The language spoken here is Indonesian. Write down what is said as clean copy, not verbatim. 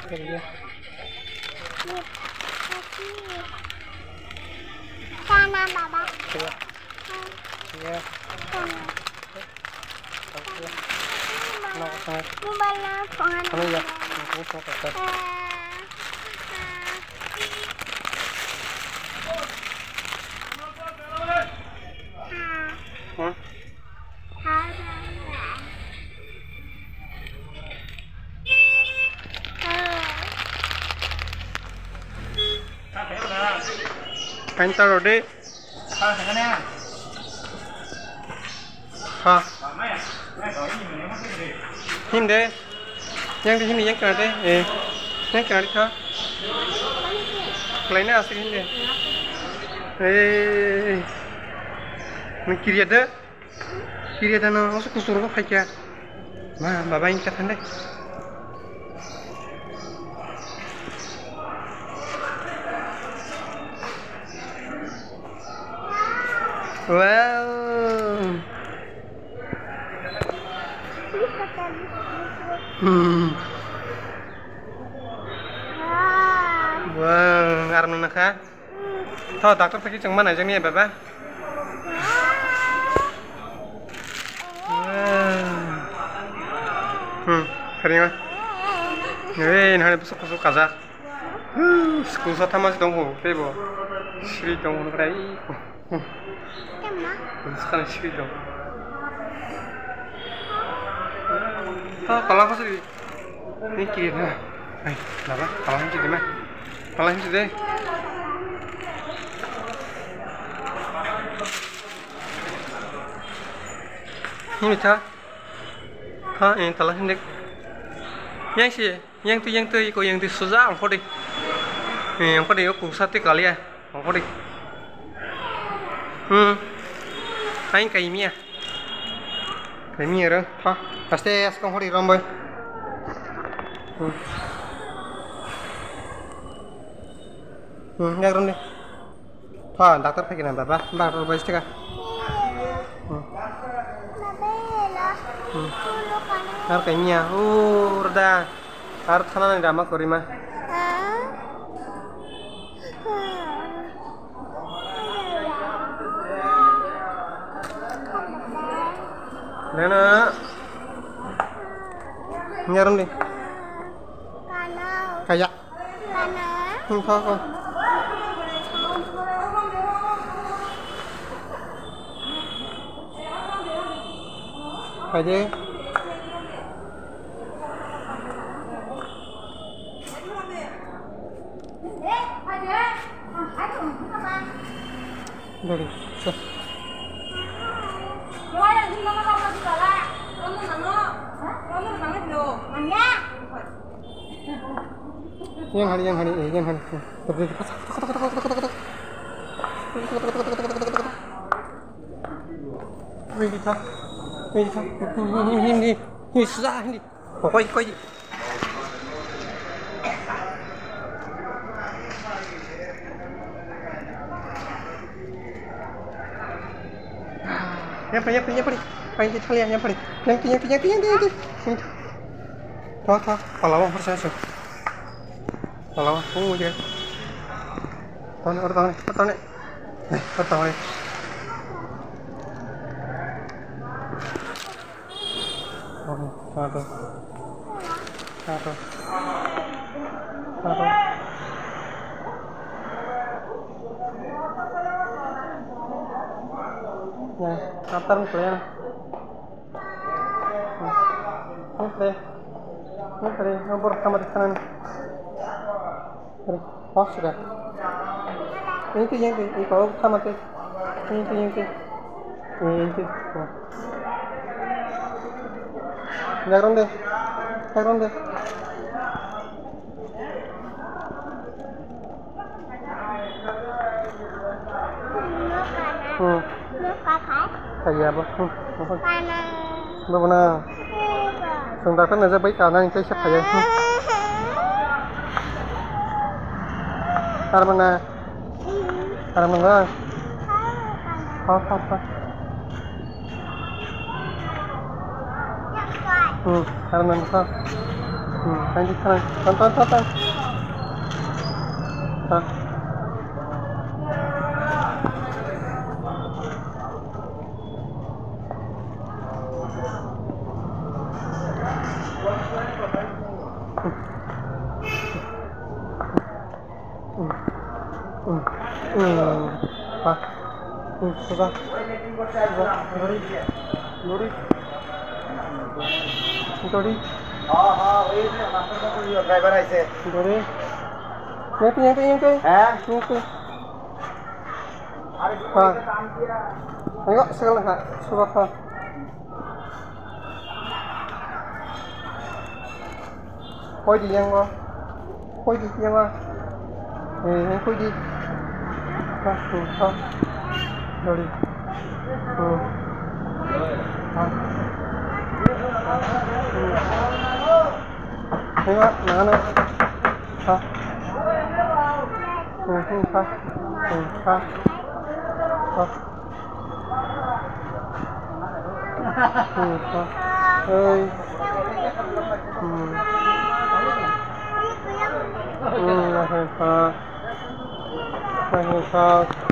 Iya. Sana baba. Iya. Iya. Sana. Iya. Nó có sao? Bala pangan. Ano ya? Aku mau kata. Hah? Anh tao rồi đi. Hả? Him deh. Yang di sini yang kena deh. Yang kena di kah? Lainnya asli ini deh. Ini kiri ada. Kiri ada no. Masuk kusur kok fakia. Nah, baba ini kata deh. Wow. Wow, Arno nak ha? Tahu dokter pergi cuma mana aja nih ya, Baba? Kering ah? Hari besok kaza. Sekolah saya masih tunggu, febo. Sri tunggu nak lagi. Sekarang sri tunggu. Kalau aku sih, ini kiri nah. Kenapa? Kalau ini sih mah. Kalau ini sih deh. Ini cah. Ini telah ini. Yang tu, ikut yang tu susah, angkut deh. Angkut deh, aku sate kali ya, angkut deh. Aing kayak ini ya. Kayak ini ya, pasti sekarang hari ramai. Nggak ronde. Dokter pergi nambah, dokter baik sekali. Har kayak ini ya, udah. Harus sana nih damak korima. Nana, nyarum deh. Kayak. Kok. Aja. Dari. Yang hari. Ini susah ini. Koi. Yang paling. Paling kita lihat yang paling. Yang. Tuh. Kalau harus saya. Kalau tunggu aja. Tahun nih. Satu. Ya, kapan kalian? Ini nomor kamar di kanan. Oh sudah. Ini tuh yang itu kalau sama tuh. Ini tuh. Jangan deh. Kayak apa? Mana? Sebentar kan aja baik kanan itu siapa ya? Arah mana? Apa? Arah mana? Anh đi thang tan sudah Lori driver aise Lori yang pe ayo sekali sudah khôi gì ăn không? Khôi gì ăn không? Khôi gì? Không. Rồi đi. Thấy không? Nè nè. Hả? Ơi. Hãy subscribe cho kênh Ghiền Mì Gõ để không bỏ lỡ những video hấp dẫn.